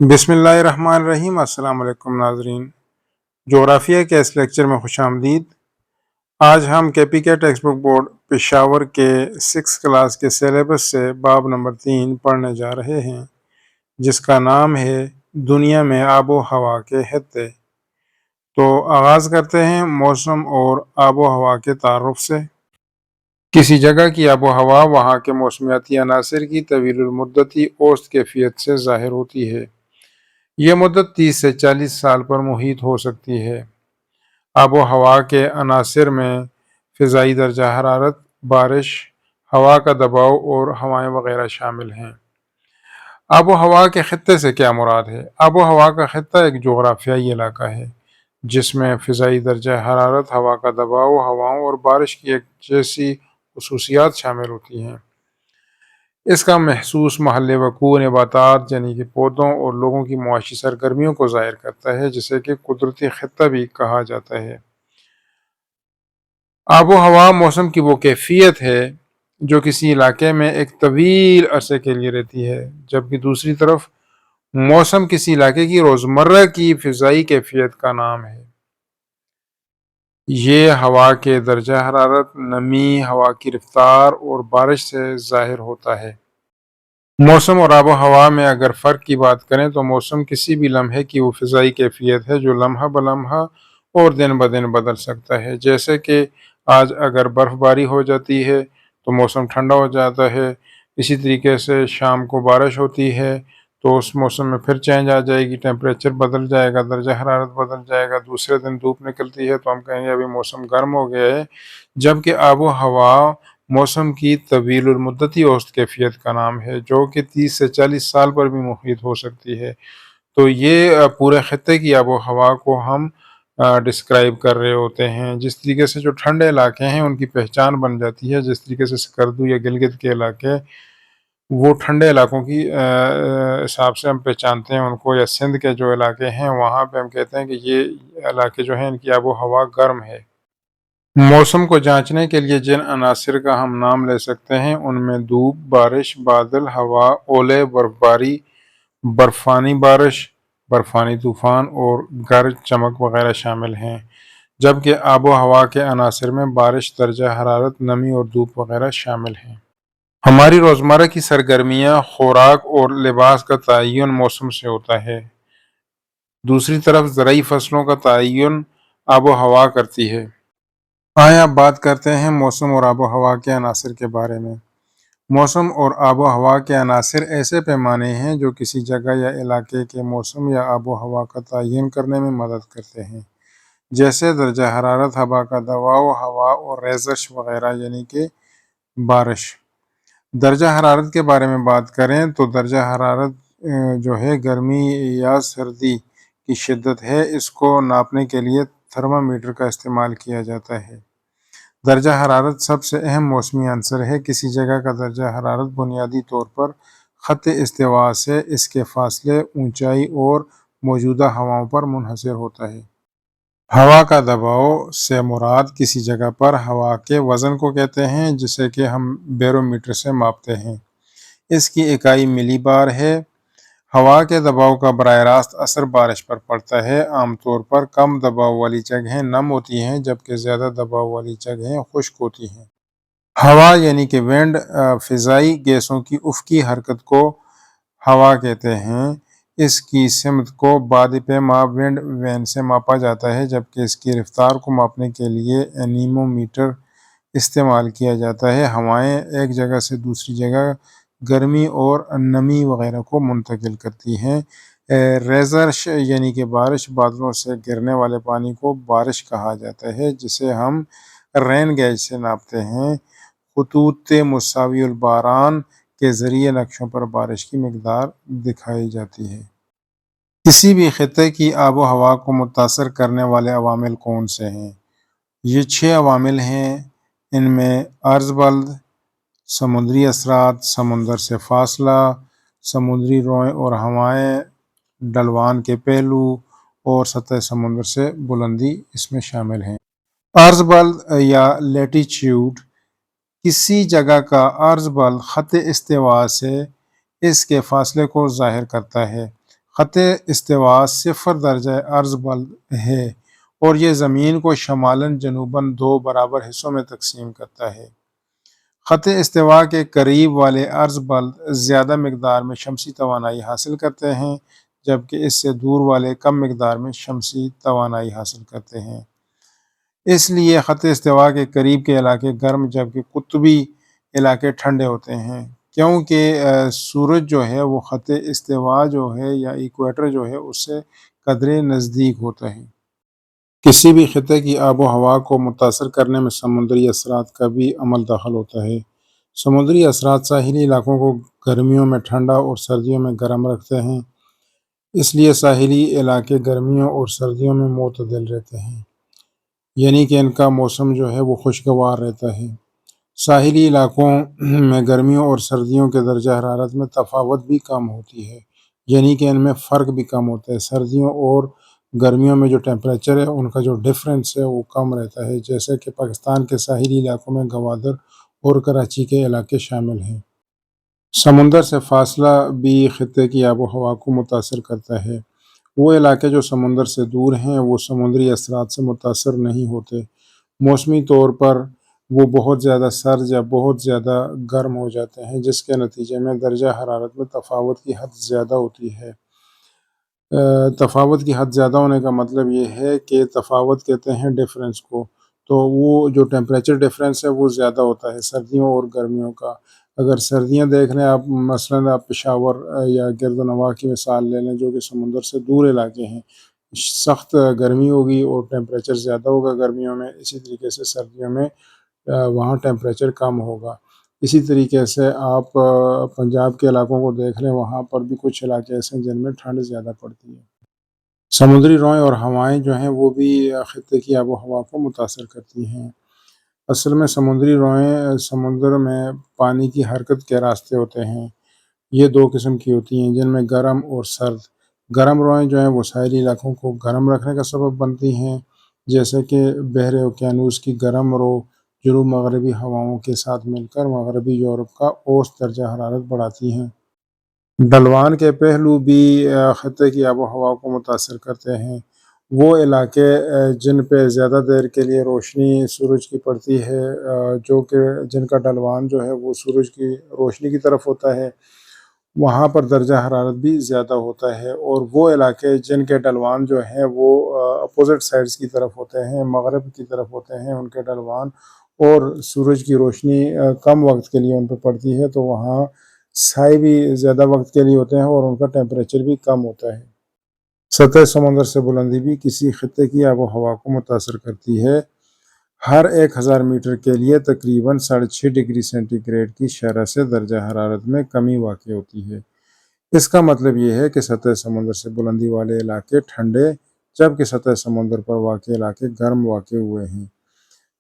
بسم اللہ الرحمن الرحیم۔ السلام علیکم ناظرین، جغرافیہ کے اس لیکچر میں خوش آمدید۔ آج ہم کے پی کے ٹیکسٹ بک بورڈ پشاور کے 6 کلاس کے سیلیبس سے باب نمبر 3 پڑھنے جا رہے ہیں، جس کا نام ہے دنیا میں آب و ہوا کے خطے۔ تو آغاز کرتے ہیں موسم اور آب و ہوا کے تعارف سے۔ کسی جگہ کی آب و ہوا وہاں کے موسمیاتی عناصر کی طویل المدتی اوسط کیفیت سے ظاہر ہوتی ہے۔ یہ مدت 30 سے 40 سال پر محیط ہو سکتی ہے۔ آب و ہوا کے عناصر میں فضائی درجہ حرارت، بارش، ہوا کا دباؤ اور ہوائیں وغیرہ شامل ہیں۔ آب و ہوا کے خطے سے کیا مراد ہے؟ آب و ہوا کا خطہ ایک جغرافیائی علاقہ ہے جس میں فضائی درجہ حرارت، ہوا کا دباؤ، ہواؤں اور بارش کی ایک جیسی خصوصیات شامل ہوتی ہیں۔ اس کا محسوس محل وقوع نباتات یعنی کہ پودوں اور لوگوں کی معاشی سرگرمیوں کو ظاہر کرتا ہے، جسے کہ قدرتی خطہ بھی کہا جاتا ہے۔ آب و ہوا موسم کی وہ کیفیت ہے جو کسی علاقے میں ایک طویل عرصے کے لیے رہتی ہے، جبکہ دوسری طرف موسم کسی علاقے کی روزمرہ کی فضائی کیفیت کا نام ہے۔ یہ ہوا کے درجہ حرارت، نمی، ہوا کی رفتار اور بارش سے ظاہر ہوتا ہے۔ موسم اور آب و ہوا میں اگر فرق کی بات کریں تو موسم کسی بھی لمحے کی وہ فضائی کیفیت ہے جو لمحہ بلمحہ اور دن بدن بدل سکتا ہے۔ جیسے کہ آج اگر برف باری ہو جاتی ہے تو موسم ٹھنڈا ہو جاتا ہے، اسی طریقے سے شام کو بارش ہوتی ہے تو اس موسم میں پھر چینج آ جائے گی، ٹیمپریچر بدل جائے گا، درجہ حرارت بدل جائے گا، دوسرے دن دھوپ نکلتی ہے تو ہم کہیں گے ابھی موسم گرم ہو گیا ہے، جبکہ آب و ہوا موسم کی طویل المدتی اوسط کیفیت کا نام ہے جو کہ 30 سے 40 سال پر بھی محیط ہو سکتی ہے۔ تو یہ پورے خطے کی آب و ہوا کو ہم ڈسکرائب کر رہے ہوتے ہیں۔ جس طریقے سے جو ٹھنڈے علاقے ہیں ان کی پہچان بن جاتی ہے، جس طریقے سے سکردو یا گلگت کے علاقے وہ ٹھنڈے علاقوں کی حساب سے ہم پہچانتے ہیں ان کو، یا سندھ کے جو علاقے ہیں وہاں پہ ہم کہتے ہیں کہ یہ علاقے جو ہیں ان کی آب و ہوا گرم ہے۔ موسم کو جانچنے کے لیے جن عناصر کا ہم نام لے سکتے ہیں ان میں دھوپ، بارش، بادل، ہوا، اولے، برف باری، برفانی بارش، برفانی طوفان اور گرج چمک وغیرہ شامل ہیں، جبکہ آب و ہوا کے عناصر میں بارش، درجہ حرارت، نمی اور دھوپ وغیرہ شامل ہیں۔ ہماری روزمرہ کی سرگرمیاں، خوراک اور لباس کا تعین موسم سے ہوتا ہے۔ دوسری طرف زرعی فصلوں کا تعین آب و ہوا کرتی ہے۔ آئیں اب بات کرتے ہیں موسم اور آب و ہوا کے عناصر کے بارے میں۔ موسم اور آب و ہوا کے عناصر ایسے پیمانے ہیں جو کسی جگہ یا علاقے کے موسم یا آب و ہوا کا تعین کرنے میں مدد کرتے ہیں، جیسے درجہ حرارت، ہوا کا دباؤ، ہوا اور ریزش وغیرہ یعنی کہ بارش۔ درجہ حرارت کے بارے میں بات کریں تو درجہ حرارت جو ہے گرمی یا سردی کی شدت ہے، اس کو ناپنے کے لیے تھرمامیٹر کا استعمال کیا جاتا ہے۔ درجہ حرارت سب سے اہم موسمی عنصر ہے۔ کسی جگہ کا درجہ حرارت بنیادی طور پر خط استوا سے اس کے فاصلے، اونچائی اور موجودہ ہواؤں پر منحصر ہوتا ہے۔ ہوا کا دباؤ سے مراد کسی جگہ پر ہوا کے وزن کو کہتے ہیں، جسے کہ ہم بیرومیٹر سے ماپتے ہیں۔ اس کی اکائی ملی بار ہے۔ ہوا کے دباؤ کا براہ راست اثر بارش پر پڑتا ہے۔ عام طور پر کم دباؤ والی جگہیں نم ہوتی ہیں جبکہ زیادہ دباؤ والی جگہیں خشک ہوتی ہیں۔ ہوا یعنی کہ ونڈ فضائی گیسوں کی افقی حرکت کو ہوا کہتے ہیں۔ اس کی سمت کو باد پیما ونڈ وین سے ماپا جاتا ہے، جبکہ اس کی رفتار کو ماپنے کے لیے اینیمومیٹر استعمال کیا جاتا ہے۔ ہوائیں ایک جگہ سے دوسری جگہ گرمی اور نمی وغیرہ کو منتقل کرتی ہیں۔ ریزرش یعنی کہ بارش، بادلوں سے گرنے والے پانی کو بارش کہا جاتا ہے، جسے ہم رین گیج سے ناپتے ہیں۔ خطوط مساوی الباران کے ذریعے نقشوں پر بارش کی مقدار دکھائی جاتی ہے۔ کسی بھی خطے کی آب و ہوا کو متاثر کرنے والے عوامل کون سے ہیں؟ یہ 6 عوامل ہیں۔ ان میں عرض بلد، سمندری اثرات، سمندر سے فاصلہ، سمندری روئیں اور ہوائیں، ڈھلوان کے پہلو اور سطح سمندر سے بلندی اس میں شامل ہیں۔ عرض بلد یا لیٹیچیوڈ، کسی جگہ کا عرض بلد خط استوا سے اس کے فاصلے کو ظاہر کرتا ہے۔ خط استوا 0 درجہ عرض بلد ہے اور یہ زمین کو شمالاً جنوباً 2 برابر حصوں میں تقسیم کرتا ہے۔ خط استوا کے قریب والے عرض بلد زیادہ مقدار میں شمسی توانائی حاصل کرتے ہیں، جبکہ اس سے دور والے کم مقدار میں شمسی توانائی حاصل کرتے ہیں۔ اس لیے خط استوا کے قریب کے علاقے گرم جبکہ قطبی علاقے ٹھنڈے ہوتے ہیں، کیونکہ سورج جو ہے وہ خط استوا جو ہے یا ایکویٹر جو ہے اس سے قدرے نزدیک ہوتا ہے۔ کسی بھی خطے کی آب و ہوا کو متاثر کرنے میں سمندری اثرات کا بھی عمل دخل ہوتا ہے۔ سمندری اثرات ساحلی علاقوں کو گرمیوں میں ٹھنڈا اور سردیوں میں گرم رکھتے ہیں، اس لیے ساحلی علاقے گرمیوں اور سردیوں میں معتدل رہتے ہیں، یعنی کہ ان کا موسم جو ہے وہ خوشگوار رہتا ہے۔ ساحلی علاقوں میں گرمیوں اور سردیوں کے درجہ حرارت میں تفاوت بھی کم ہوتی ہے، یعنی کہ ان میں فرق بھی کم ہوتا ہے۔ سردیوں اور گرمیوں میں جو ٹیمپریچر ہے ان کا جو ڈفرینس ہے وہ کم رہتا ہے، جیسے کہ پاکستان کے ساحلی علاقوں میں گوادر اور کراچی کے علاقے شامل ہیں۔ سمندر سے فاصلہ بھی خطے کی آب و ہوا کو متاثر کرتا ہے۔ وہ علاقے جو سمندر سے دور ہیں وہ سمندری اثرات سے متاثر نہیں ہوتے۔ موسمی طور پر وہ بہت زیادہ سرد یا بہت زیادہ گرم ہو جاتے ہیں، جس کے نتیجے میں درجہ حرارت میں تفاوت کی حد زیادہ ہوتی ہے۔ تفاوت کی حد زیادہ ہونے کا مطلب یہ ہے کہ تفاوت کہتے ہیں ڈفرینس کو، تو وہ جو ٹیمپریچر ڈفرینس ہے وہ زیادہ ہوتا ہے سردیوں اور گرمیوں کا۔ اگر سردیاں دیکھ لیں آپ، مثلاً آپ پشاور یا گرد و نواح کی مثال لے لیں جو کہ سمندر سے دور علاقے ہیں، سخت گرمی ہوگی اور ٹیمپریچر زیادہ ہوگا گرمیوں میں، اسی طریقے سے سردیوں میں وہاں ٹیمپریچر کم ہوگا۔ اسی طریقے سے آپ پنجاب کے علاقوں کو دیکھ لیں، وہاں پر بھی کچھ علاقے ایسے ہیں جن میں ٹھنڈ زیادہ پڑتی ہے۔ سمندری روئیں اور ہوائیں جو ہیں وہ بھی خطے کی آب و ہوا کو متاثر کرتی ہیں۔ اصل میں سمندری روئیں سمندر میں پانی کی حرکت کے راستے ہوتے ہیں۔ یہ 2 قسم کی ہوتی ہیں، جن میں گرم اور سرد۔ گرم روئیں جو ہیں وہ ساحلی علاقوں کو گرم رکھنے کا سبب بنتی ہیں، جیسے کہ بحر اوقیانوس کی گرم رو جنوب مغربی ہواؤں کے ساتھ مل کر مغربی یورپ کا اوسط درجہ حرارت بڑھاتی ہیں۔ ڈھلوان کے پہلو بھی خطے کی آب و ہوا کو متاثر کرتے ہیں۔ وہ علاقے جن پہ زیادہ دیر کے لیے روشنی سورج کی پڑتی ہے، جو کہ جن کا ڈھلوان جو ہے وہ سورج کی روشنی کی طرف ہوتا ہے، وہاں پر درجہ حرارت بھی زیادہ ہوتا ہے۔ اور وہ علاقے جن کے ڈھلوان جو ہیں وہ اپوزٹ سائڈز کی طرف ہوتے ہیں، مغرب کی طرف ہوتے ہیں ان کے ڈھلوان، اور سورج کی روشنی کم وقت کے لیے ان پہ پڑتی ہے، تو وہاں سائے بھی زیادہ وقت کے لیے ہوتے ہیں اور ان کا ٹیمپریچر بھی کم ہوتا ہے۔ سطح سمندر سے بلندی بھی کسی خطے کی آب و ہوا کو متاثر کرتی ہے۔ ہر 1000 میٹر کے لیے تقریباً 6.5 ڈگری سینٹی گریڈ کی شرح سے درجہ حرارت میں کمی واقع ہوتی ہے۔ اس کا مطلب یہ ہے کہ سطح سمندر سے بلندی والے علاقے ٹھنڈے جبکہ سطح سمندر پر واقع علاقے گرم واقع ہوئے ہیں۔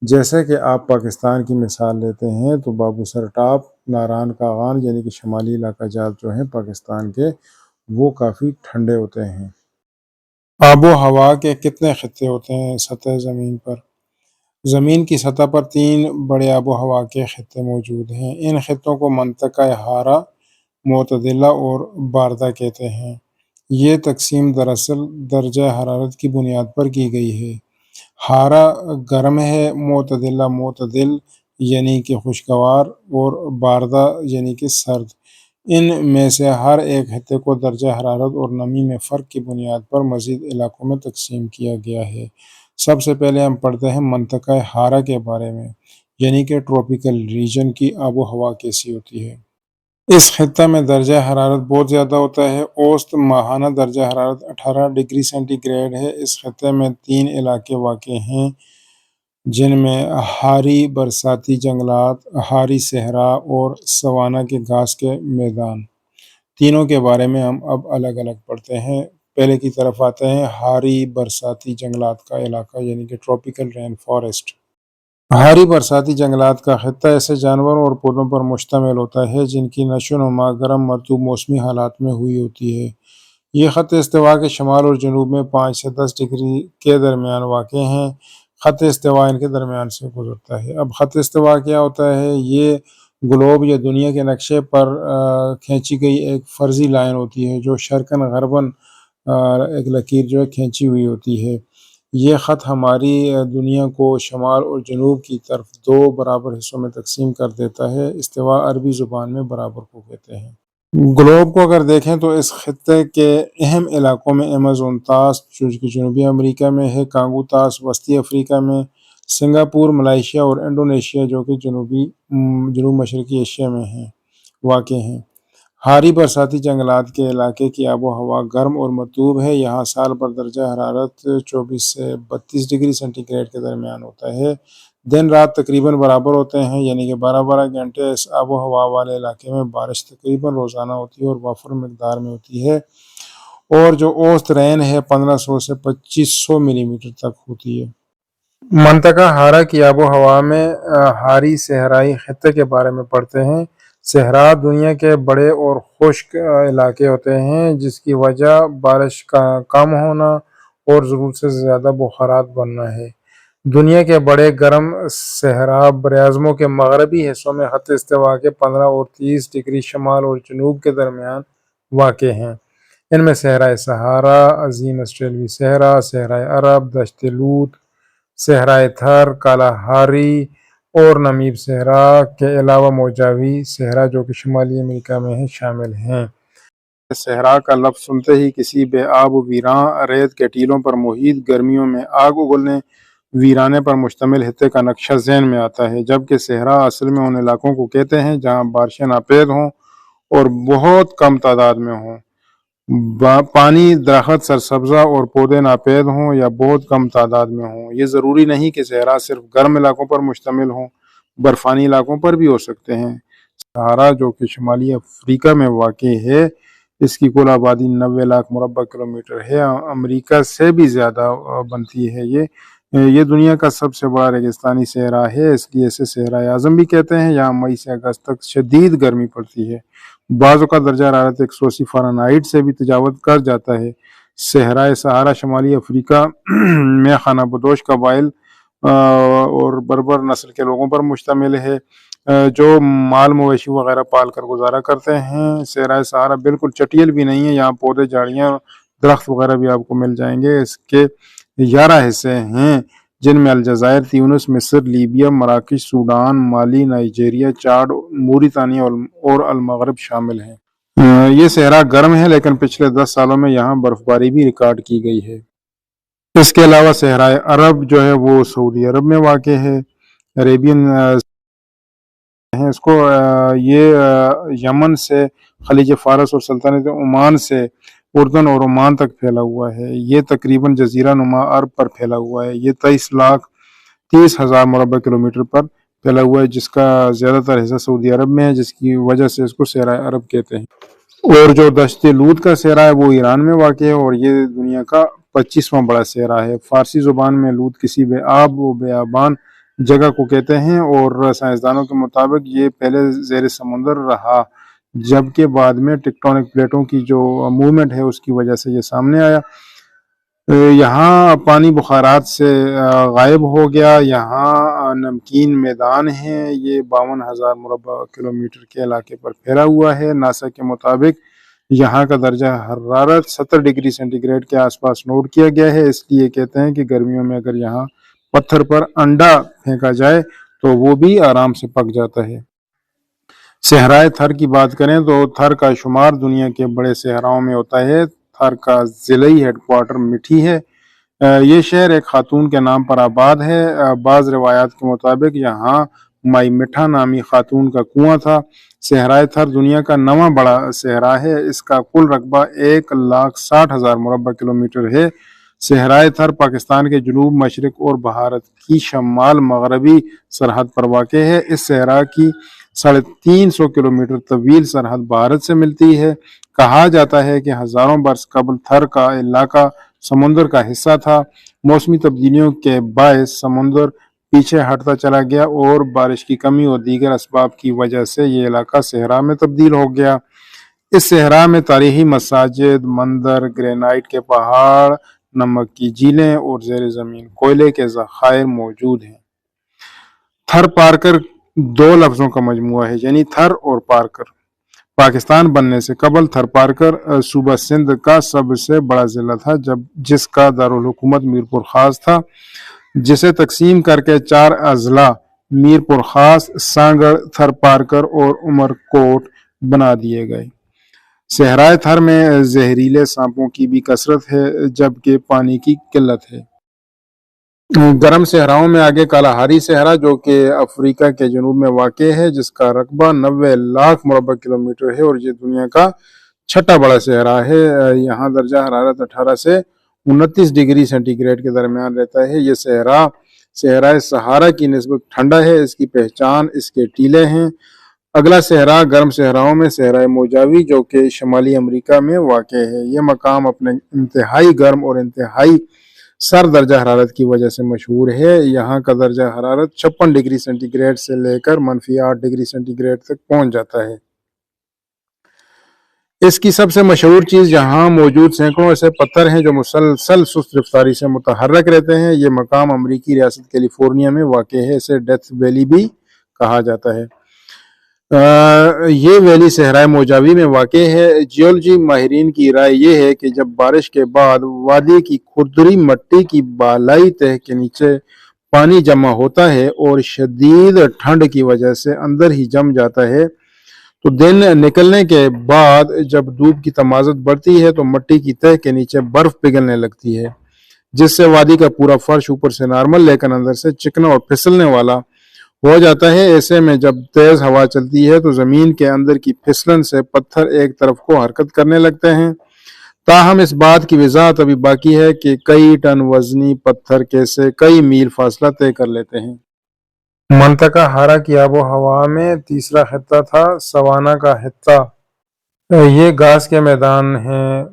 جیسے کہ آپ پاکستان کی مثال لیتے ہیں تو بابو سر ٹاپ، ناران کاغان یعنی کہ شمالی علاقہ جات جو ہیں پاکستان کے، وہ کافی ٹھنڈے ہوتے ہیں۔ آب و ہوا کے کتنے خطے ہوتے ہیں سطح زمین پر؟ زمین کی سطح پر 3 بڑے آب و ہوا کے خطے موجود ہیں۔ ان خطوں کو منطقہ حارہ، معتدلہ اور باردہ کہتے ہیں۔ یہ تقسیم دراصل درجہ حرارت کی بنیاد پر کی گئی ہے۔ حارہ گرم ہے، معتدلہ معتدل یعنی کہ خوشگوار، اور باردہ یعنی کہ سرد۔ ان میں سے ہر ایک خطے کو درجہ حرارت اور نمی میں فرق کی بنیاد پر مزید علاقوں میں تقسیم کیا گیا ہے۔ سب سے پہلے ہم پڑھتے ہیں منطقہ حارہ کے بارے میں، یعنی کہ ٹراپیکل ریجن کی آب و ہوا کیسی ہوتی ہے۔ اس خطہ میں درجہ حرارت بہت زیادہ ہوتا ہے۔ اوسط ماہانہ درجہ حرارت 18 ڈگری سینٹی گریڈ ہے۔ اس خطے میں 3 علاقے واقع ہیں جن میں حاری برساتی جنگلات، حاری صحرا اور سوانا کے گھاس کے میدان۔ تینوں کے بارے میں ہم اب الگ الگ پڑھتے ہیں۔ پہلے کی طرف آتے ہیں حاری برساتی جنگلات کا علاقہ، یعنی کہ ٹراپیکل رین فارسٹ۔ حاری برساتی جنگلات کا خطہ ایسے جانوروں اور پودوں پر مشتمل ہوتا ہے جن کی نشو و نما گرم مرطوب موسمی حالات میں ہوئی ہوتی ہے۔ یہ خط استوا کے شمال اور جنوب میں 5 سے 10 ڈگری کے درمیان واقع ہیں۔ خط استوا ان کے درمیان سے گزرتا ہے۔ اب خط استوا کیا ہوتا ہے؟ یہ گلوب یا دنیا کے نقشے پر کھینچی گئی ایک فرضی لائن ہوتی ہے جو شرقاً غرباً ایک لکیر جو ہے کھینچی ہوئی ہوتی ہے۔ یہ خط ہماری دنیا کو شمال اور جنوب کی طرف دو برابر حصوں میں تقسیم کر دیتا ہے۔ استوا عربی زبان میں برابر کو کہتے ہیں۔ گلوب کو اگر دیکھیں تو اس خطے کے اہم علاقوں میں ایمیزون طاس جو کہ جنوبی امریکہ میں ہے، کانگو طاس وسطی افریقہ میں، سنگاپور، ملائیشیا اور انڈونیشیا جو کہ جنوب مشرقی ایشیا میں واقع ہیں۔ حاری برساتی جنگلات کے علاقے کی آب و ہوا گرم اور مرطوب ہے۔ یہاں سال بھر درجہ حرارت 24 سے 32 ڈگری سینٹی گریڈ کے درمیان ہوتا ہے۔ دن رات تقریباً برابر ہوتے ہیں، یعنی کہ 12 گھنٹے۔ اس آب و ہوا والے علاقے میں بارش تقریباً روزانہ ہوتی ہے اور وافر مقدار میں ہوتی ہے، اور جو اوسط رین ہے 1500 سے 2500 ملی میٹر تک ہوتی ہے۔ منطقہ ہارا کی آب و ہوا میں ہاری صحرائی خطے کے بارے میں پڑھتے ہیں۔ صحرا دنیا کے بڑے اور خشک علاقے ہوتے ہیں جس کی وجہ بارش کا کم ہونا اور ضرورت سے زیادہ بخارات بننا ہے۔ دنیا کے بڑے گرم صحرا براعظموں کے مغربی حصوں میں خط استوا کے 15 اور 30 ڈگری شمال اور جنوب کے درمیان واقع ہیں۔ ان میں صحرائے سہارا، عظیم آسٹریلوی صحرا، صحرائے عرب، دشت لوط، صحرائے تھر، کالہاری اور نمیب صحرا کے علاوہ موجاوی صحرا جو کہ شمالی امریکہ میں ہے شامل ہیں۔ صحرا کا لفظ سنتے ہی کسی بے آب و ویراں ریت کے ٹیلوں پر محیط گرمیوں میں آگ اگلنے ویرانے پر مشتمل خطے کا نقشہ ذہن میں آتا ہے، جبکہ صحرا اصل میں ان علاقوں کو کہتے ہیں جہاں بارشیں ناپید ہوں اور بہت کم تعداد میں ہوں۔ پانی، درخت، سرسبزہ اور پودے ناپید ہوں یا بہت کم تعداد میں ہوں۔ یہ ضروری نہیں کہ صحرا صرف گرم علاقوں پر مشتمل ہوں، برفانی علاقوں پر بھی ہو سکتے ہیں۔ سہارا جو کہ شمالی افریقہ میں واقع ہے، اس کی کل آبادی 90 لاکھ مربع کلومیٹر ہے، امریکہ سے بھی زیادہ بنتی ہے۔ یہ دنیا کا سب سے بڑا ریگستانی صحرا ہے، اس لیے اسے صحرائے اعظم بھی کہتے ہیں۔ یہاں مئی سے اگست تک شدید گرمی پڑتی ہے، بعض اوقات درجہ حرارت 180 فارنہائٹ سے بھی تجاوز کر جاتا ہے۔ صحرائے سہارا شمالی افریقہ میں خانہ بدوش قبائل اور بربر نسل کے لوگوں پر مشتمل ہے جو مال مویشی وغیرہ پال کر گزارا کرتے ہیں۔ صحرائے سہارا بالکل چٹیل بھی نہیں ہے، یہاں پودے، جھاڑیاں، درخت وغیرہ بھی آپ کو مل جائیں گے۔ اس کے 11 حصے ہیں جن میں الجزائر، تیونس، مصر، لیبیا، مراکش، سوڈان، مالی، نائجیریا، چاڈ، موریتانیہ اور المغرب شامل ہیں۔ یہ صحرا گرم ہے لیکن پچھلے 10 سالوں میں یہاں برف باری بھی ریکارڈ کی گئی ہے۔ اس کے علاوہ صحرائے عرب جو ہے وہ سعودی عرب میں واقع ہے، عریبین ہیں اس کو، یہ یمن سے خلیج فارس اور سلطنت عمان سے اردن اور عمان تک پھیلا ہوا ہے۔ یہ تقریباً جزیرہ نما عرب پر پھیلا ہوا ہے۔ یہ 23,30,000 مربع کلومیٹر پر پھیلا ہوا ہے، جس کا زیادہ تر حصہ سعودی عرب میں ہے، جس کی وجہ سے اس کو صحرائے عرب کہتے ہیں۔ اور جو دشت لوط کا صحرا ہے وہ ایران میں واقع ہے اور یہ دنیا کا 25واں بڑا صحرا ہے۔ فارسی زبان میں لوط کسی بے آب و بیابان جگہ کو کہتے ہیں اور سائنسدانوں کے مطابق یہ پہلے زیر سمندر رہا، جبکہ بعد میں ٹیکٹونک پلیٹوں کی جو موومنٹ ہے اس کی وجہ سے یہ سامنے آیا۔ یہاں پانی بخارات سے غائب ہو گیا۔ یہاں نمکین میدان ہیں، یہ 52,000 مربع کلومیٹر کے علاقے پر پھیلا ہوا ہے۔ ناسا کے مطابق یہاں کا درجہ حرارت 70 ڈگری سینٹی گریڈ کے آس پاس نوٹ کیا گیا ہے، اس لیے کہتے ہیں کہ گرمیوں میں اگر یہاں پتھر پر انڈا پھینکا جائے تو وہ بھی آرام سے پک جاتا ہے۔ صحرائے تھر کی بات کریں تو تھر کا شمار دنیا کے بڑے صحراؤں میں ہوتا ہے۔ تھر کا ضلعی ہیڈ کوارٹر مٹھی ہے۔ یہ شہر ایک خاتون کے نام پر آباد ہے۔ بعض روایات کے مطابق یہاں مائی مٹھا نامی خاتون کا کنواں تھا۔ صحرائے تھر دنیا کا 9واں بڑا صحرا ہے، اس کا کل رقبہ 1,60,000 مربع کلومیٹر ہے۔ صحرائے تھر پاکستان کے جنوب مشرق اور بھارت کی شمال مغربی سرحد پر واقع ہے۔ اس صحرا کی 350 کلومیٹر طویل سرحد بھارت سے ملتی ہے۔ کہا جاتا ہے کہ ہزاروں برس قبل تھر کا علاقہ سمندر کا حصہ تھا۔ موسمی تبدیلیوں کے باعث سمندر پیچھے ہٹتا چلا گیا اور بارش کی کمی اور دیگر اسباب کی وجہ سے یہ علاقہ صحرا میں تبدیل ہو گیا۔ اس صحرا میں تاریخی مساجد، مندر، گرینائٹ کے پہاڑ، نمک کی جھیلیں اور زیر زمین کوئلے کے ذخائر موجود ہیں۔ تھر پارکر دو لفظوں کا مجموعہ ہے، یعنی تھر اور پارکر۔ پاکستان بننے سے قبل تھر پارکر صوبہ سندھ کا سب سے بڑا ضلع تھا، جس کا دارالحکومت میرپور خاص تھا، جسے تقسیم کر کے 4 اضلاع میرپور خاص، سانگڑ، تھر پارکر اور عمر کوٹ بنا دیے گئے۔ صحرائے تھر میں زہریلے سانپوں کی بھی کثرت ہے، جبکہ پانی کی قلت ہے۔ گرم صحراؤں میں آگے کالاہاری صحرا جو کہ افریقہ کے جنوب میں واقع ہے، جس کا رقبہ 90 لاکھ مربع کلومیٹر ہے اور یہ دنیا کا چھٹا بڑا صحرا ہے۔ یہاں درجہ حرارت 18 سے 29 ڈگری سینٹی گریڈ کے درمیان رہتا ہے۔ یہ صحرائے سہارا کی نسبت ٹھنڈا ہے۔ اس کی پہچان اس کے ٹیلے ہیں۔ اگلا صحرا گرم صحراؤں میں صحرائے موجاوی جو کہ شمالی امریکہ میں واقع ہے۔ یہ مقام اپنے انتہائی گرم اور انتہائی سرد درجہ حرارت کی وجہ سے مشہور ہے۔ یہاں کا درجہ حرارت 56 ڈگری سینٹی گریڈ سے لے کر -8 ڈگری سینٹی گریڈ تک پہنچ جاتا ہے۔ اس کی سب سے مشہور چیز یہاں موجود سینکڑوں ایسے پتھر ہیں جو مسلسل سست رفتاری سے متحرک رہتے ہیں۔ یہ مقام امریکی ریاست کیلیفورنیا میں واقع ہے۔ اسے ڈیتھ ویلی بھی کہا جاتا ہے۔ یہ ویلی صحرائے موجاوی میں واقع ہے۔ جیولوجی ماہرین کی رائے یہ ہے کہ جب بارش کے بعد وادی کی کھردری مٹی کی بالائی تہہ کے نیچے پانی جمع ہوتا ہے اور شدید ٹھنڈ کی وجہ سے اندر ہی جم جاتا ہے، تو دن نکلنے کے بعد جب دھوپ کی تمازت بڑھتی ہے تو مٹی کی تہہ کے نیچے برف پگھلنے لگتی ہے، جس سے وادی کا پورا فرش اوپر سے نارمل لیکن اندر سے چکنا اور پھسلنے والا ہو جاتا ہے۔ ایسے میں جب تیز ہوا چلتی ہے تو زمین کے اندر کی پھسلن سے پتھر ایک طرف کو حرکت کرنے لگتے ہیں۔ تاہم اس بات کی وضاحت ابھی باقی ہے کہ کئی ٹن وزنی پتھر کیسے کئی میل فاصلہ طے کر لیتے ہیں۔ منطقہ ہارا کی آب و ہوا میں تیسرا خطہ تھا سوانا کا خطہ۔ یہ گھاس کے میدان ہیں۔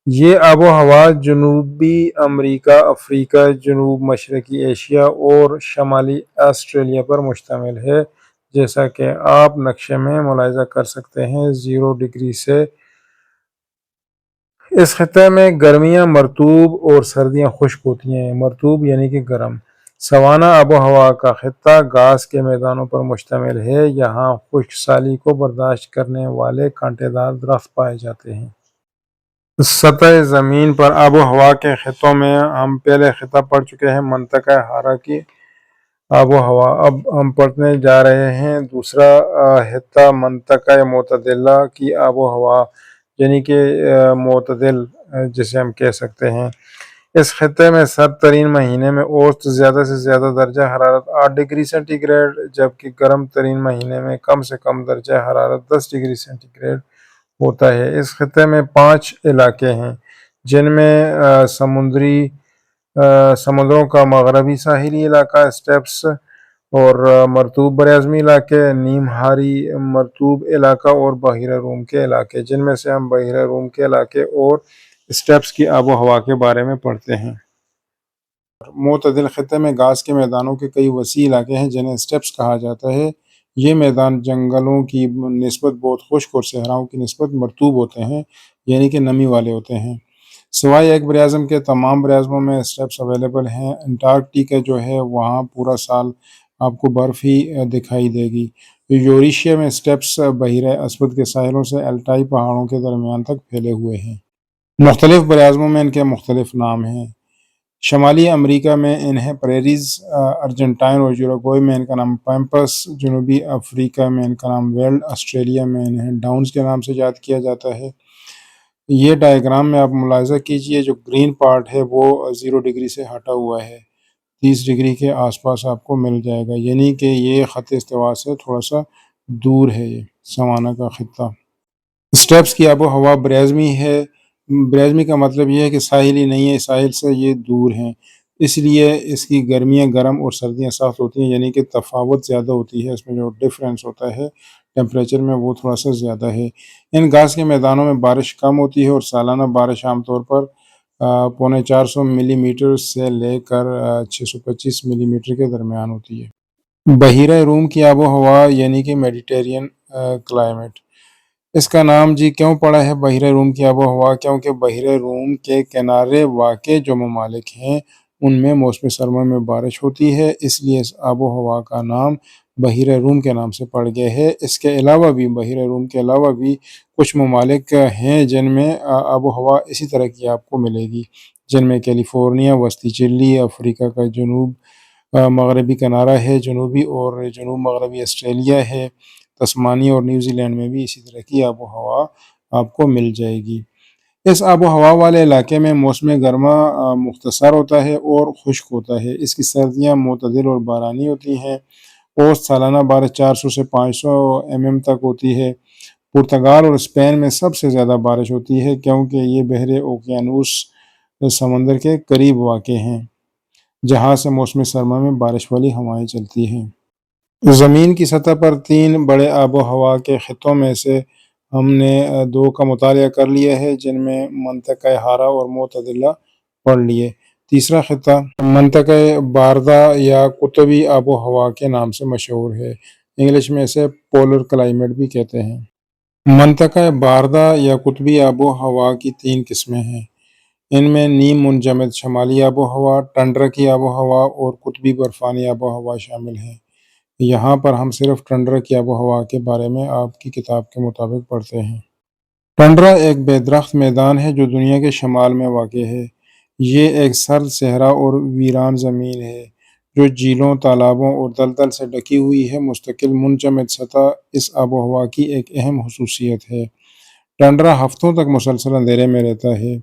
یہ آب و ہوا جنوبی امریکہ، افریقہ، جنوب مشرقی ایشیا اور شمالی آسٹریلیا پر مشتمل ہے، جیسا کہ آپ نقشے میں ملاحظہ کر سکتے ہیں۔ 0 ڈگری سے اس خطے میں گرمیاں مرطوب اور سردیاں خشک ہوتی ہیں۔ مرطوب یعنی کہ گرم۔ سوانا آب و ہوا کا خطہ گھاس کے میدانوں پر مشتمل ہے۔ یہاں خشک سالی کو برداشت کرنے والے کانٹے دار درخت پائے جاتے ہیں۔ سطح زمین پر آب و ہوا کے خطوں میں ہم پہلے خطہ پڑھ چکے ہیں، منطقہ ہارا کی آب و ہوا۔ اب ہم پڑھنے جا رہے ہیں دوسرا خطہ منطقہ معتدلہ کی آب و ہوا، یعنی کہ معتدل جسے ہم کہہ سکتے ہیں۔ اس خطے میں سرد ترین مہینے میں اوسط زیادہ سے زیادہ درجہ حرارت 8 ڈگری سینٹی گریڈ، جبکہ گرم ترین مہینے میں کم سے کم درجہ حرارت 10 ڈگری سینٹی گریڈ ہوتا ہے۔ اس خطے میں 5 علاقے ہیں، جن میں سمندروں کا مغربی ساحلی علاقہ، اسٹیپس اور مرطوب براعظمی علاقے، نیم ہاری مرطوب علاقہ اور بحیرہ روم کے علاقے، جن میں سے ہم بحیرہ روم کے علاقے اور اسٹیپس کی آب و ہوا کے بارے میں پڑھتے ہیں۔ معتدل خطے میں گھاس کے میدانوں کے کئی وسیع علاقے ہیں جنہیں اسٹیپس کہا جاتا ہے۔ یہ میدان جنگلوں کی نسبت بہت خشک اور صحراؤں کی نسبت مرطوب ہوتے ہیں، یعنی کہ نمی والے ہوتے ہیں۔ سوائے ایک براعظم کے تمام براعظموں میں اسٹیپس اویلیبل ہیں۔ انٹارکٹیکا جو ہے وہاں پورا سال آپ کو برف ہی دکھائی دے گی۔ یوریشیا میں اسٹیپس بحیرہ اسود کے ساحلوں سے الٹائی پہاڑوں کے درمیان تک پھیلے ہوئے ہیں۔ مختلف براعظموں میں ان کے مختلف نام ہیں۔ شمالی امریکہ میں انہیں پریریز، ارجنٹائن اور یوروگوئے میں ان کا نام پیمپس، جنوبی افریقہ میں ان کا نام ویلڈ، آسٹریلیا میں انہیں ڈاؤنز کے نام سے یاد کیا جاتا ہے۔ یہ ڈائیگرام میں آپ ملاحظہ کیجئے، جو گرین پارٹ ہے وہ 0 ڈگری سے ہٹا ہوا ہے، 30 ڈگری کے آس پاس آپ کو مل جائے گا، یعنی کہ یہ خط استوا سے تھوڑا سا دور ہے یہ سوانا کا خطہ۔ اسٹیپس کی آب و ہوا براعظمی ہے۔ براعظمی کا مطلب یہ ہے کہ ساحلی نہیں ہے، ساحل سے یہ دور ہیں، اس لیے اس کی گرمیاں گرم اور سردیاں سخت ہوتی ہیں، یعنی کہ تفاوت زیادہ ہوتی ہے، اس میں جو ڈفرینس ہوتا ہے ٹیمپریچر میں وہ تھوڑا سا زیادہ ہے۔ ان گھاس کے میدانوں میں بارش کم ہوتی ہے اور سالانہ بارش عام طور پر 450 ملی میٹر سے لے کر 625 ملی میٹر کے درمیان ہوتی ہے۔ بحیرہ روم کی آب و ہوا یعنی کہ میڈیٹرین کلائمیٹ، اس کا نام جی کیوں پڑا ہے بحیرہ روم کی آب و ہوا؟ کیونکہ بحیرہ روم کے کنارے واقع جو ممالک ہیں ان میں موسم سرما میں بارش ہوتی ہے، اس لیے اس آب و ہوا کا نام بحیرہ روم کے نام سے پڑ گئے ہے۔ اس کے علاوہ بھی بحیرہ روم کے علاوہ بھی کچھ ممالک ہیں جن میں آب و ہوا اسی طرح کی آپ کو ملے گی، جن میں کیلیفورنیا، وسطی چلی، افریقہ کا جنوب مغربی کنارہ ہے جنوبی، اور جنوب مغربی آسٹریلیا ہے، تسمانی اور نیوزی لینڈ میں بھی اسی طرح کی آب و ہوا آپ کو مل جائے گی۔ اس آب و ہوا والے علاقے میں موسم گرما مختصر ہوتا ہے اور خشک ہوتا ہے۔ اس کی سردیاں معتدل اور بارانی ہوتی ہیں۔ اوسط سالانہ بارش 400 سے 500 mm تک ہوتی ہے۔ پرتگال اور اسپین میں سب سے زیادہ بارش ہوتی ہے کیونکہ یہ بحر اوقیانوس سمندر کے قریب واقع ہیں، جہاں سے موسم سرما میں بارش والی ہوائیں چلتی ہیں۔ زمین کی سطح پر 3 بڑے آب و ہوا کے خطوں میں سے ہم نے 2 کا مطالعہ کر لیا ہے، جن میں منطقہ حارہ اور معتدلہ پڑھ لیے۔ تیسرا خطہ منطقہ باردہ یا قطبی آب و ہوا کے نام سے مشہور ہے، انگلش میں اسے پولر کلائمیٹ بھی کہتے ہیں۔ منطقہ باردہ یا قطبی آب و ہوا کی 3 قسمیں ہیں۔ ان میں نیم منجمد شمالی آب و ہوا، ٹنڈرا کی آب و ہوا اور قطبی برفانی آب و ہوا شامل ہیں۔ یہاں پر ہم صرف ٹنڈرا کی آب و ہوا کے بارے میں آپ کی کتاب کے مطابق پڑھتے ہیں۔ ٹنڈرا ایک بے درخت میدان ہے جو دنیا کے شمال میں واقع ہے۔ یہ ایک سرد صحرا اور ویران زمین ہے جو جھیلوں، تالابوں اور دلدل سے ڈکی ہوئی ہے۔ مستقل منجمد سطح اس آب و ہوا کی ایک اہم خصوصیت ہے۔ ٹنڈرا ہفتوں تک مسلسل اندھیرے میں رہتا ہے۔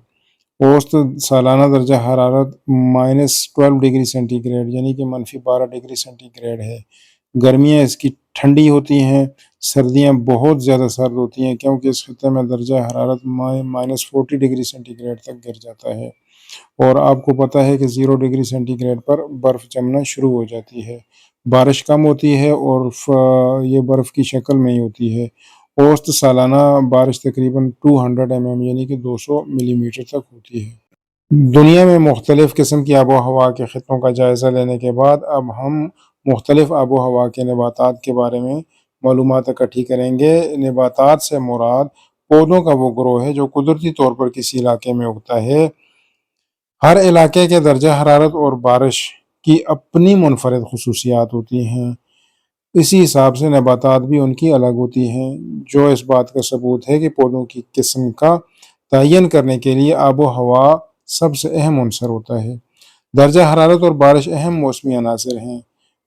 اوسط سالانہ درجہ حرارت -12 ڈگری سینٹی گریڈ یعنی کہ -12 ڈگری سینٹی گریڈ ہے۔ گرمیاں اس کی ٹھنڈی ہوتی ہیں، سردیاں بہت زیادہ سرد ہوتی ہیں کیونکہ اس خطے میں درجہ حرارت -40 ڈگری سینٹی گریڈ تک گر جاتا ہے، اور آپ کو پتہ ہے کہ 0 ڈگری سینٹی گریڈ پر برف جمنا شروع ہو جاتی ہے۔ بارش کم ہوتی ہے اور یہ برف کی شکل میں ہی ہوتی ہے۔ اوسط سالانہ بارش تقریباً 200 mm یعنی کہ 200 ملی میٹر تک ہوتی ہے۔ دنیا میں مختلف قسم کی آب و ہوا کے خطوں کا جائزہ لینے کے بعد اب ہم مختلف آب و ہوا کے نباتات کے بارے میں معلومات اکٹھی کریں گے۔ نباتات سے مراد پودوں کا وہ گروہ ہے جو قدرتی طور پر کسی علاقے میں اگتا ہے۔ ہر علاقے کے درجہ حرارت اور بارش کی اپنی منفرد خصوصیات ہوتی ہیں، اسی حساب سے نباتات بھی ان کی الگ ہوتی ہیں، جو اس بات کا ثبوت ہے کہ پودوں کی قسم کا تعین کرنے کے لیے آب و ہوا سب سے اہم عنصر ہوتا ہے۔ درجہ حرارت اور بارش اہم موسمی عناصر ہیں۔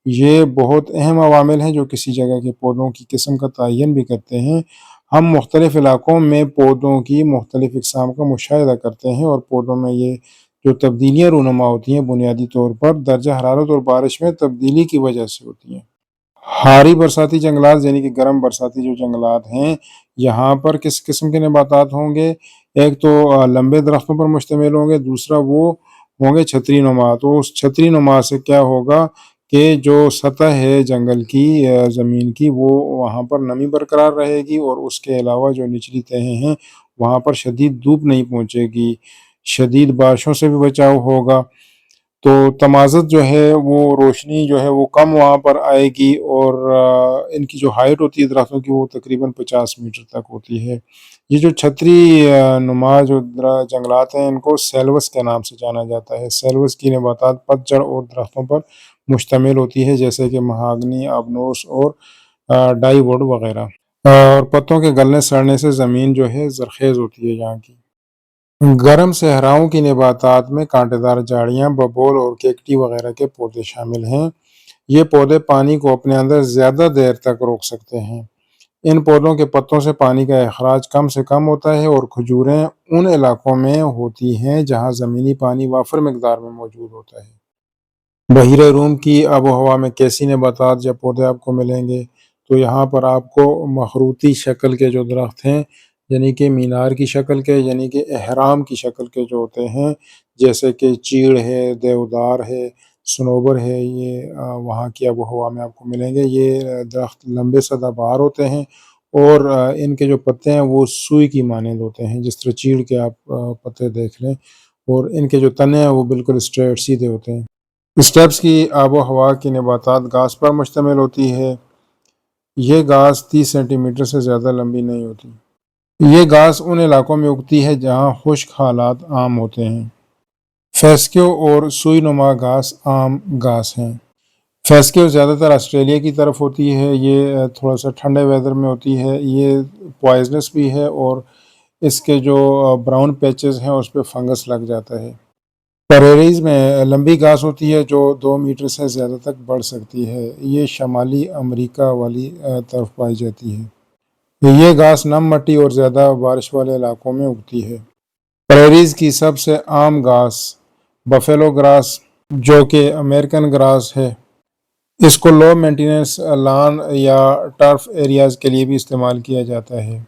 یہ بہت اہم عوامل ہیں جو کسی جگہ کے پودوں کی قسم کا تعین بھی کرتے ہیں۔ ہم مختلف علاقوں میں پودوں کی مختلف اقسام کا مشاہدہ کرتے ہیں، اور پودوں میں یہ جو تبدیلیاں رونما ہوتی ہیں بنیادی طور پر درجہ حرارت اور بارش میں تبدیلی کی وجہ سے ہوتی ہیں۔ حاری برساتی جنگلات یعنی کہ گرم برساتی جو جنگلات ہیں، یہاں پر کس قسم کے نباتات ہوں گے؟ ایک تو لمبے درختوں پر مشتمل ہوں گے، دوسرا وہ ہوں گے چھتری نما۔ تو اس چھتری نما سے کیا ہوگا کہ جو سطح ہے جنگل کی زمین کی وہ وہاں پر نمی برقرار رہے گی، اور اس کے علاوہ جو نچلی تہیں ہیں وہاں پر شدید دھوپ نہیں پہنچے گی، شدید بارشوں سے بھی بچاؤ ہوگا۔ تو تمازت جو ہے وہ روشنی جو ہے وہ کم وہاں پر آئے گی، اور ان کی جو ہائٹ ہوتی ہے درختوں کی وہ تقریباً 50 میٹر تک ہوتی ہے۔ یہ جو چھتری نما جو جنگلات ہیں ان کو سیلوس کے نام سے جانا جاتا ہے۔ سیلوس کی نباتات پتجھڑ اور درختوں پر مشتمل ہوتی ہے جیسے کہ مہاگنی، ابنوس اور ڈائی ووڈ وغیرہ، اور پتوں کے گلنے سڑنے سے زمین جو ہے زرخیز ہوتی ہے یہاں کی۔ گرم صحراؤں کی نباتات میں کانٹے دار جھاڑیاں، ببول اور کیکٹی وغیرہ کے پودے شامل ہیں۔ یہ پودے پانی کو اپنے اندر زیادہ دیر تک روک سکتے ہیں۔ ان پودوں کے پتوں سے پانی کا اخراج کم سے کم ہوتا ہے، اور کھجوریں ان علاقوں میں ہوتی ہیں جہاں زمینی پانی وافر مقدار میں موجود ہوتا ہے۔ بحیرہ روم کی آب و ہوا میں کیسی نباتات یا پودے آپ کو ملیں گے؟ تو یہاں پر آپ کو مخروطی شکل کے جو درخت ہیں، یعنی کہ مینار کی شکل کے، یعنی کہ اہرام کی شکل کے جو ہوتے ہیں، جیسے کہ چیڑ ہے، دیودار ہے، سنوبر ہے، یہ وہاں کی آب و ہوا میں آپ کو ملیں گے۔ یہ درخت لمبے سدا بہار ہوتے ہیں، اور ان کے جو پتے ہیں وہ سوئی کی مانند ہوتے ہیں، جس طرح چیڑ کے آپ پتے دیکھ لیں، اور ان کے جو تنے ہیں وہ بالکل اسٹریٹ سیدھے ہوتے ہیں۔ اسٹیپس کی آب و ہوا کی نباتات گھاس پر مشتمل ہوتی ہے۔ یہ گھاس 30 سینٹی میٹر سے زیادہ لمبی نہیں ہوتی۔ یہ گھاس ان علاقوں میں اگتی ہے جہاں خشک حالات عام ہوتے ہیں۔ فیسکیو اور سوئی نما گھاس عام گھاس ہیں۔ فیسکیو زیادہ تر آسٹریلیا کی طرف ہوتی ہے، یہ تھوڑا سا ٹھنڈے ویدر میں ہوتی ہے، یہ پوائزنس بھی ہے اور اس کے جو براؤن پیچز ہیں اس پہ فنگس لگ جاتا ہے۔ پریریز میں لمبی گھاس ہوتی ہے جو 2 میٹر سے زیادہ تک بڑھ سکتی ہے، یہ شمالی امریکہ والی طرف پائی جاتی ہے۔ یہ گھاس نم مٹی اور زیادہ بارش والے علاقوں میں اگتی ہے۔ پریریز کی سب سے عام گھاس بفیلو گراس جو کہ امریکن گراس ہے، اس کو لو مینٹیننس لان یا ٹرف ایریاز کے لیے بھی استعمال کیا جاتا ہے۔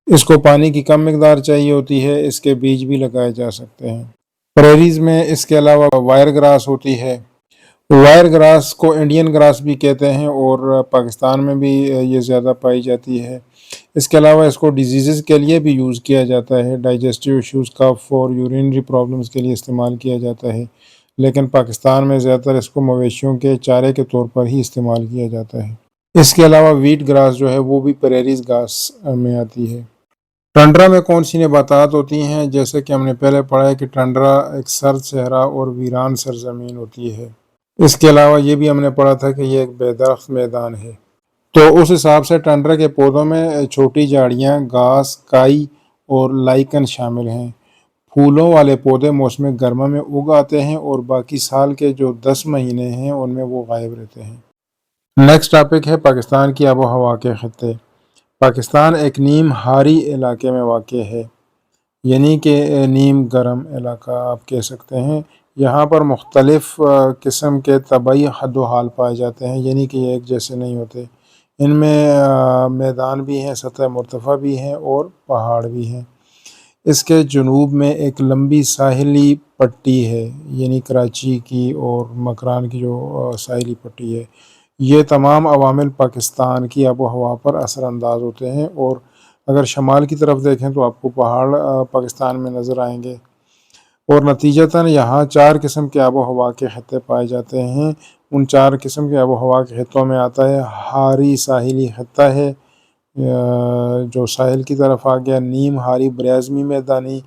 اس کو پانی کی کم مقدار چاہیے ہوتی ہے، اس کے بیج بھی لگائے جا سکتے ہیں۔ پریریز میں اس کے علاوہ وائر گراس ہوتی ہے۔ وائر گراس کو انڈین گراس بھی کہتے ہیں اور پاکستان میں بھی یہ زیادہ پائی جاتی ہے۔ اس کے علاوہ اس کو ڈیزیزز کے لیے بھی یوز کیا جاتا ہے، ڈائجسٹیو ایشوز کف اور یورینری پرابلمز کے لیے استعمال کیا جاتا ہے، لیکن پاکستان میں زیادہ تر اس کو مویشیوں کے چارے کے طور پر ہی استعمال کیا جاتا ہے۔ اس کے علاوہ ویٹ گراس جو ہے وہ بھی پریریز گھاس میں آتی ہے۔ ٹنڈرا میں کون سی نباتات ہوتی ہیں؟ جیسے کہ ہم نے پہلے پڑھا ہے کہ ٹنڈرا ایک سرد صحرا اور ویران سرزمین ہوتی ہے۔ اس کے علاوہ یہ بھی ہم نے پڑھا تھا کہ یہ ایک بے درخت میدان ہے، تو اس حساب سے ٹنڈرا کے پودوں میں چھوٹی جھاڑیاں، گھاس، کائی اور لائکن شامل ہیں۔ پھولوں والے پودے موسم گرما میں اگ آتے ہیں اور باقی سال کے جو 10 مہینے ہیں ان میں وہ غائب رہتے ہیں۔ نیکسٹ ٹاپک ہے پاکستان کی آب و ہوا کے خطے۔ پاکستان ایک نیم ہاری علاقے میں واقع ہے، یعنی کہ نیم گرم علاقہ آپ کہہ سکتے ہیں۔ یہاں پر مختلف قسم کے طبعی حد و حال پائے جاتے ہیں، یعنی کہ یہ ایک جیسے نہیں ہوتے۔ ان میں میدان بھی ہیں، سطح مرتفع بھی ہیں اور پہاڑ بھی ہیں۔ اس کے جنوب میں ایک لمبی ساحلی پٹی ہے، یعنی کراچی کی اور مکران کی جو ساحلی پٹی ہے۔ یہ تمام عوامل پاکستان کی آب و ہوا پر اثر انداز ہوتے ہیں، اور اگر شمال کی طرف دیکھیں تو آپ کو پہاڑ پاکستان میں نظر آئیں گے، اور نتیجتاً یہاں 4 قسم کے آب و ہوا کے خطے پائے جاتے ہیں۔ ان 4 قسم کے آب و ہوا کے خطوں میں آتا ہے ہاری ساحلی خطہ ہے جو ساحل کی طرف آ گیا، نیم ہاری براعظمی میدانی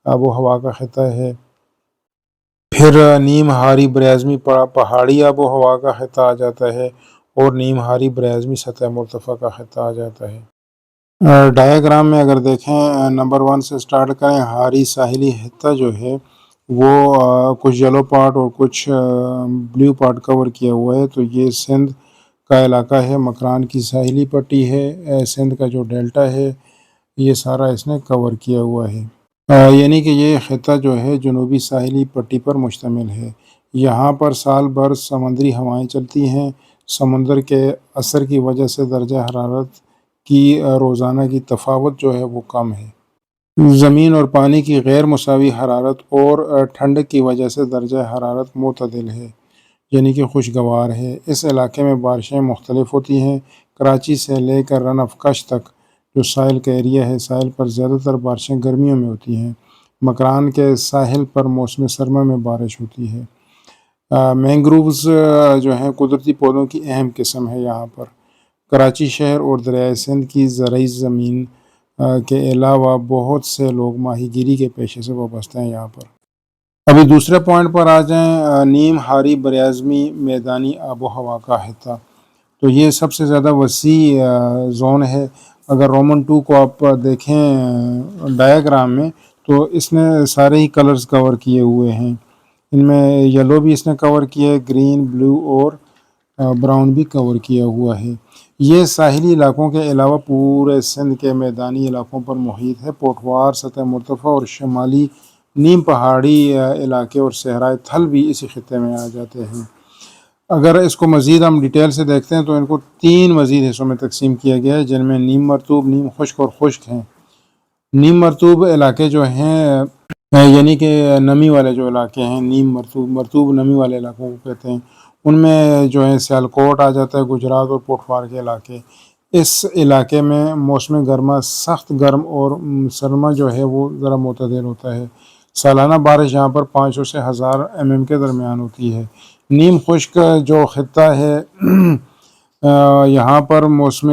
آب و ہوا کا خطہ ہے، پھر نیم ہاری براعظمی پہاڑی آب و ہوا کا خطہ آ جاتا ہے، اور نیم ہاری براعظمی سطح مرتفع کا خطہ آ جاتا ہے۔ ڈائیگرام میں اگر دیکھیں نمبر 1 سے سٹارٹ کریں، ہاری ساحلی خطہ جو ہے وہ کچھ یلو پارٹ اور کچھ بلیو پارٹ کور کیا ہوا ہے، تو یہ سندھ کا علاقہ ہے، مکران کی ساحلی پٹی ہے، سندھ کا جو ڈیلٹا ہے یہ سارا اس نے کور کیا ہوا ہے۔ یعنی کہ یہ خطہ جو ہے جنوبی ساحلی پٹی پر مشتمل ہے۔ یہاں پر سال بھر سمندری ہوائیں چلتی ہیں، سمندر کے اثر کی وجہ سے درجہ حرارت کی روزانہ کی تفاوت جو ہے وہ کم ہے۔ زمین اور پانی کی غیر مساوی حرارت اور ٹھنڈ کی وجہ سے درجہ حرارت معتدل ہے، یعنی کہ خوشگوار ہے۔ اس علاقے میں بارشیں مختلف ہوتی ہیں۔ کراچی سے لے کر رن آف کچھ تک جو ساحل کا ایریا ہے، ساحل پر زیادہ تر بارشیں گرمیوں میں ہوتی ہیں۔ مکران کے ساحل پر موسم سرما میں بارش ہوتی ہے۔ مینگرووز جو ہیں قدرتی پودوں کی اہم قسم ہے یہاں پر۔ کراچی شہر اور دریائے سندھ کی زرعی زمین کے علاوہ بہت سے لوگ ماہی گیری کے پیشے سے وابستہ ہیں یہاں پر۔ ابھی دوسرے پوائنٹ پر آ جائیں، نیم ہاری براعظمی میدانی آب و ہوا کا خطہ، تو یہ سب سے زیادہ وسیع زون ہے۔ اگر رومن 2 کو آپ دیکھیں ڈائیگرام میں تو اس نے سارے ہی کلرز کور کیے ہوئے ہیں، ان میں یلو بھی اس نے کور کیا ہے، گرین، بلو اور براؤن بھی کور کیا ہوا ہے۔ یہ ساحلی علاقوں کے علاوہ پورے سندھ کے میدانی علاقوں پر محیط ہے۔ پوٹوار، سطح مرتفع اور شمالی نیم پہاڑی علاقے اور صحرائے تھل بھی اسی خطے میں آ جاتے ہیں۔ اگر اس کو مزید ہم ڈیٹیل سے دیکھتے ہیں تو ان کو 3 مزید حصوں میں تقسیم کیا گیا ہے، جن میں نیم مرطوب، نیم خشک اور خشک ہیں۔ نیم مرطوب علاقے جو ہیں یعنی کہ نمی والے جو علاقے ہیں، نیم مرطوب نمی والے علاقوں کو کہتے ہیں، ان میں جو ہے سیالکوٹ آ جاتا ہے، گجرات اور پوٹوار کے علاقے۔ اس علاقے میں موسم گرما سخت گرم اور سرما جو ہے وہ ذرا معتدل ہوتا ہے۔ سالانہ بارش یہاں پر 500 سے 1000 mm کے درمیان ہوتی ہے۔ نیم خشک جو خطہ ہے یہاں پر موسم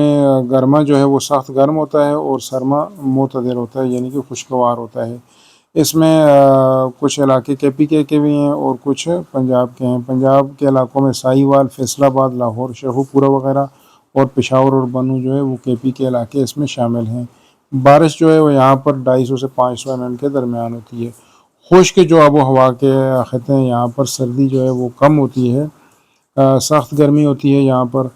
گرما جو ہے وہ سخت گرم ہوتا ہے اور سرما معتدل ہوتا ہے، یعنی کہ خوشگوار ہوتا ہے۔ اس میں کچھ علاقے KPK کے بھی ہیں اور کچھ پنجاب کے ہیں۔ پنجاب کے علاقوں میں ساہیوال، فیصل آباد، لاہور، شیخو پورہ وغیرہ، اور پشاور اور بنو جو ہے وہ KP کے علاقے اس میں شامل ہیں۔ بارش جو ہے وہ یہاں پر 250 سے 500 mm کے درمیان ہوتی ہے۔ خشک جو آب و ہوا کے خطے ہیں یہاں پر سردی جو ہے وہ کم ہوتی ہے، سخت گرمی ہوتی ہے یہاں پر۔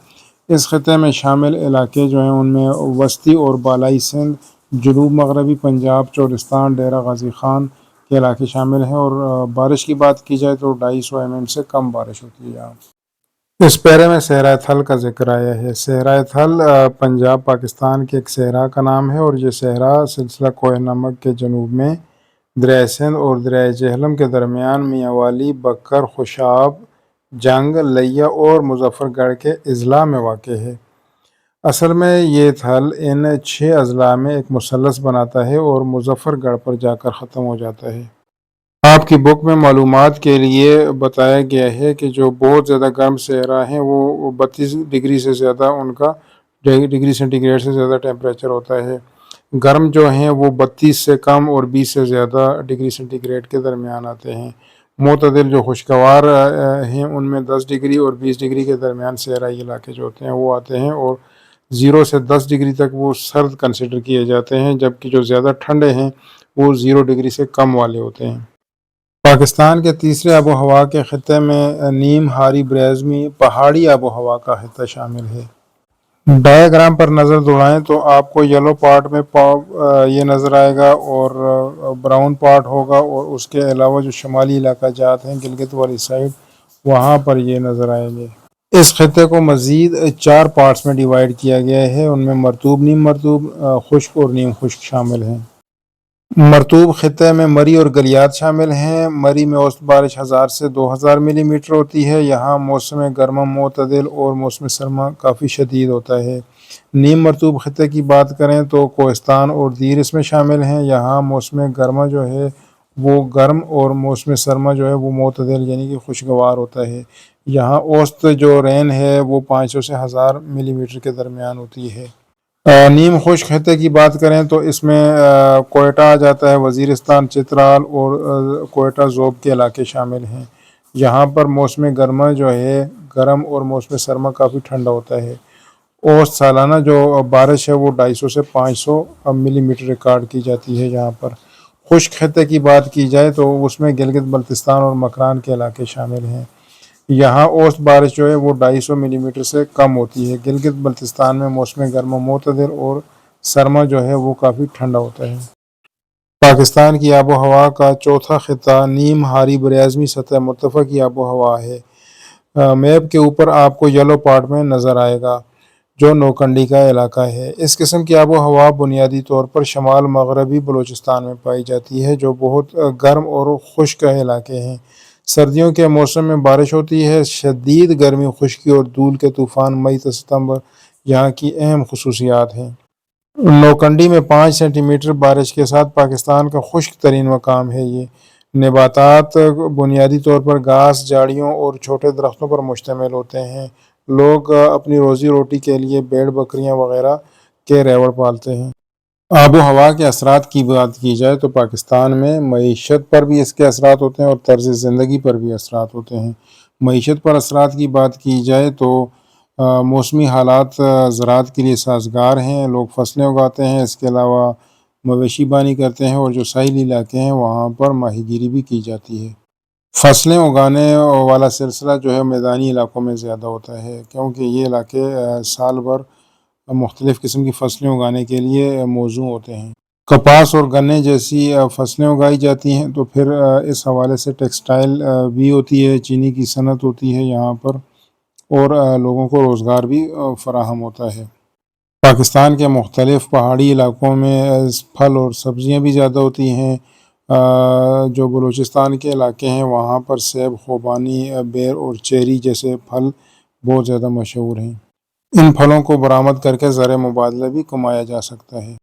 اس خطے میں شامل علاقے جو ہیں ان میں وسطی اور بالائی سندھ، جنوب مغربی پنجاب، چولستان، ڈیرہ غازی خان کے علاقے شامل ہیں، اور بارش کی بات کی جائے تو 250 mm سے کم بارش ہوتی ہے یہاں۔ اس پیرے میں صحرائے تھل کا ذکر آیا ہے۔ صحرائے تھل پنجاب پاکستان کے ایک صحرا کا نام ہے، اور یہ صحرا سلسلہ کوہ نمک کے جنوب میں دریائے سندھ اور دریائے جہلم کے درمیان میاں والی، بکر، خوشاب، جنگ، لیا اور مظفر گڑھ کے اضلاع میں واقع ہے۔ اصل میں یہ تھل ان 6 اضلاع میں ایک مثلث بناتا ہے اور مظفر گڑھ پر جا کر ختم ہو جاتا ہے۔ آپ کی بک میں معلومات کے لیے بتایا گیا ہے کہ جو بہت زیادہ گرم صحرا ہیں وہ 32 ڈگری سے زیادہ ان کا ڈگری سینٹی گریڈ سے زیادہ ٹیمپریچر ہوتا ہے۔ گرم جو ہیں وہ 32 سے کم اور 20 سے زیادہ ڈگری سینٹی گریڈ کے درمیان آتے ہیں۔ معتدل جو خوشگوار ہیں ان میں 10 ڈگری اور 20 ڈگری کے درمیان صحرائی علاقے جو ہوتے ہیں وہ آتے ہیں، اور 0 سے 10 ڈگری تک وہ سرد کنسیڈر کیے جاتے ہیں، جبکہ جو زیادہ ٹھنڈے ہیں وہ 0 ڈگری سے کم والے ہوتے ہیں۔ پاکستان کے تیسرے آب و ہوا کے خطے میں نیم ہاری براعظمی پہاڑی آب و ہوا کا خطہ شامل ہے۔ ڈائیگرام پر نظر دوڑائیں تو آپ کو یلو پارٹ میں یہ نظر آئے گا اور براؤن پارٹ ہوگا، اور اس کے علاوہ جو شمالی علاقہ جات ہیں گلگت والی سائڈ وہاں پر یہ نظر آئیں گے۔ اس خطے کو مزید 4 پارٹس میں ڈیوائیڈ کیا گیا ہے، ان میں مرطوب، نیم مرطوب، خشک اور نیم خشک شامل ہیں۔ مرطوب خطے میں مری اور گلیات شامل ہیں۔ مری میں اوسط بارش 1000 سے 2000 ملی میٹر ہوتی ہے۔ یہاں موسم گرما معتدل اور موسم سرما کافی شدید ہوتا ہے۔ نیم مرطوب خطے کی بات کریں تو کوہستان اور دیر اس میں شامل ہیں۔ یہاں موسم گرما جو ہے وہ گرم اور موسم سرما جو ہے وہ معتدل یعنی کہ خوشگوار ہوتا ہے۔ یہاں اوسط جو رین ہے وہ 500 سے 1000 ملی میٹر کے درمیان ہوتی ہے۔ نیم خشک خطے کی بات کریں تو اس میں کوئٹہ آ جاتا ہے، وزیرستان، چترال اور کوئٹہ ذوب کے علاقے شامل ہیں۔ یہاں پر موسم گرما جو ہے گرم اور موسم سرما کافی ٹھنڈا ہوتا ہے۔ اوسط سالانہ جو بارش ہے وہ 250 سے 500 ملی میٹر ریکارڈ کی جاتی ہے یہاں پر۔ خشک خطے کی بات کی جائے تو اس میں گلگت بلتستان اور مکران کے علاقے شامل ہیں۔ یہاں اوسط بارش جو ہے وہ 250 ملی میٹر سے کم ہوتی ہے۔ گلگت بلتستان میں موسم گرما معتدل اور سرما جو ہے وہ کافی ٹھنڈا ہوتا ہے۔ پاکستان کی آب و ہوا کا چوتھا خطہ نیم ہاری براعظمی سطح مرتفع کی آب و ہوا ہے۔ میپ کے اوپر آپ کو یلو پارٹ میں نظر آئے گا جو نوکنڈی کا علاقہ ہے۔ اس قسم کی آب و ہوا بنیادی طور پر شمال مغربی بلوچستان میں پائی جاتی ہے جو بہت گرم اور خشک علاقے ہیں۔ سردیوں کے موسم میں بارش ہوتی ہے۔ شدید گرمی، خشکی اور دھول کے طوفان مئی سے ستمبر یہاں کی اہم خصوصیات ہیں۔ نوکنڈی میں 5 سینٹی میٹر بارش کے ساتھ پاکستان کا خشک ترین مقام ہے۔ یہ نباتات بنیادی طور پر گھاس، جھاڑیوں اور چھوٹے درختوں پر مشتمل ہوتے ہیں۔ لوگ اپنی روزی روٹی کے لیے بھیڑ، بکریاں وغیرہ کے ریوڑ پالتے ہیں۔ آب و ہوا کے اثرات کی بات کی جائے تو پاکستان میں معیشت پر بھی اس کے اثرات ہوتے ہیں اور طرز زندگی پر بھی اثرات ہوتے ہیں۔ معیشت پر اثرات کی بات کی جائے تو موسمی حالات زراعت کے لیے سازگار ہیں، لوگ فصلیں اگاتے ہیں، اس کے علاوہ مویشی بانی کرتے ہیں، اور جو ساحلی علاقے ہیں وہاں پر ماہی گیری بھی کی جاتی ہے۔ فصلیں اگانے والا سلسلہ جو ہے میدانی علاقوں میں زیادہ ہوتا ہے کیونکہ یہ علاقے سال بھر مختلف قسم کی فصلیں اگانے کے لیے موزوں ہوتے ہیں۔ کپاس اور گنے جیسی فصلیں اگائی جاتی ہیں، تو پھر اس حوالے سے ٹیکسٹائل بھی ہوتی ہے، چینی کی صنعت ہوتی ہے یہاں پر، اور لوگوں کو روزگار بھی فراہم ہوتا ہے۔ پاکستان کے مختلف پہاڑی علاقوں میں پھل اور سبزیاں بھی زیادہ ہوتی ہیں۔ جو بلوچستان کے علاقے ہیں وہاں پر سیب، خوبانی، بیر اور چیری جیسے پھل بہت زیادہ مشہور ہیں۔ ان پھلوں کو برآمد کر کے زر مبادلہ بھی کمایا جا سکتا ہے۔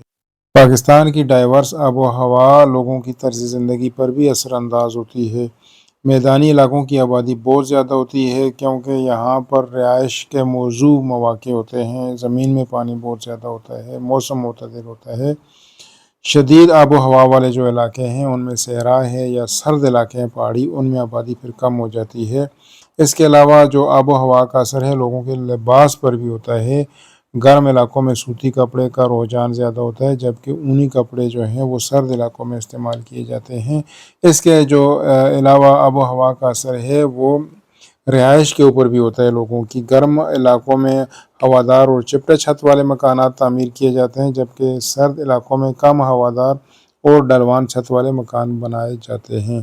پاکستان کی ڈائیورس آب و ہوا لوگوں کی طرز زندگی پر بھی اثر انداز ہوتی ہے۔ میدانی علاقوں کی آبادی بہت زیادہ ہوتی ہے کیونکہ یہاں پر رہائش کے موزوں مواقع ہوتے ہیں، زمین میں پانی بہت زیادہ ہوتا ہے، موسم معتدل ہوتا ہے۔ شدید آب و ہوا والے جو علاقے ہیں ان میں صحرا ہے یا سرد علاقے ہیں پہاڑی، ان میں آبادی پھر کم ہو جاتی ہے۔ اس کے علاوہ جو آب و ہوا کا اثر ہے لوگوں کے لباس پر بھی ہوتا ہے۔ گرم علاقوں میں سوتی کپڑے کا رجحان زیادہ ہوتا ہے، جبکہ اونی کپڑے جو ہیں وہ سرد علاقوں میں استعمال کیے جاتے ہیں۔ اس کے جو علاوہ آب و ہوا کا اثر ہے وہ رہائش کے اوپر بھی ہوتا ہے لوگوں کی۔ گرم علاقوں میں ہوادار اور چپٹے چھت والے مکانات تعمیر کیے جاتے ہیں، جبکہ سرد علاقوں میں کم ہوادار اور ڈھلوان چھت والے مکان بنائے جاتے ہیں۔